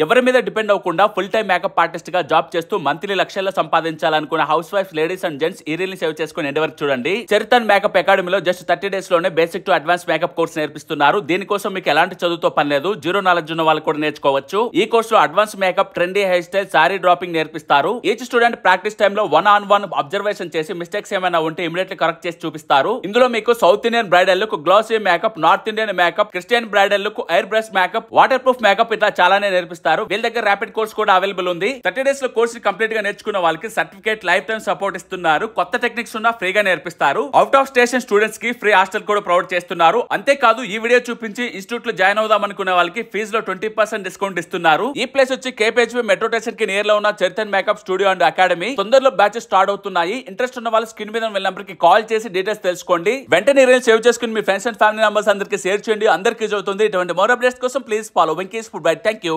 ఎవరి మీద డిపెండ్ అవ్వకుండా ఫుల్ టైం మేకప్ ఆర్టిస్ట్ గా జాబ్ చేస్తూ మంత్లీ లక్షల్లో సంపాదించాలనుకున్న house wife ladies and gents ఈ రీల్ ని సేవ్ చేసుకుని ఎండ్ వరకు చూడండి. చరితన్ మేకప్ అకాడమీలో జస్ట్ 30 డేస్ లోనే basic to advance makeup course నేర్పిస్తున్నారు. దీనికోసం మీకు ఎలాంటి చదువుతో పని లేదు, జీరో నాలెడ్జ్ ఉన్న వాళ్ళు కూడా నేర్చుకోవచ్చు. ఈ కోర్స్ లో advance makeup, trendy hair style, sorry dropping నేర్పిస్తారు. ఈచ్ స్టూడెంట్ ప్రాక్టీస్ టైమ్ లో 1-on-1 అబ్జర్వేషన్ చేసి మిస్టేక్స్ ఏమైనా ఉంటే ఇమీడియట్లీ కరెక్ట్ చేసి చూపిస్తారు. ఇందులో మీకు south Indian bridal look, glossy makeup, north Indian makeup, Christian bridal look, airbrush makeup, waterproof makeup ఇట్లా చాలానే నేర్పిస్తారు. వీళ్ళ దగ్గర ర్యాపిడ్ కోర్స్ కూడా అవైలబుల్ ఉంది. 30 డేస్ లో కోర్స్ కంప్లీట్ గా నేర్చుకున్న వాళ్ళకి సర్టిఫికేట్, లైఫ్ టైం సపోర్ట్ ఇస్తున్నారు. కొత్త టెక్నిక్స్ ఉన్న ఫ్రీగా నేర్పిస్తారు. అవుట్ ఆఫ్ స్టేషన్ స్టూడెంట్స్ కి ఫ్రీ హాస్టల్ కూడా ప్రొవైడ్ చేస్తున్నారు. అంతేకాదు ఈ వీడియో చూపించి ఇన్స్టిట్యూట్ లో జాయిన్ అవుదాం అనుకునే వాళ్ళకి ఫీజులో 20% డిస్కౌంట్ ఇస్తున్నారు. ఈ ప్లేస్ వచ్చి కేపీహెచ్బీ మెట్రో స్టేషన్ కి నియర్ లో ఉన్న చరితన్ మేకప్ స్టూడియో అండ్ అకాడమీ. తొందరలో బ్యాచెస్ స్టార్ట్ అవుతున్నాయి. ఇంట్రెస్ట్ ఉన్న వాళ్ళు స్క్రీన్ మీద ఉన్న నెంబర్ కి కాల్ చేసి డీటెయిల్స్ తెలుసుకోండి. వెంటనే రీల్ సేవ్ చేసుకుని మీ ఫ్రెండ్స్ అండ్ ఫ్యామిలీ మెంబర్స్ అందరికి షేర్ చేయండి. అందరికీ యూజ్ అవుతుంది. ఇటువంటి మోర్ అప్డేట్స్ కోసం please follow Venky's Food Bite. Thank you.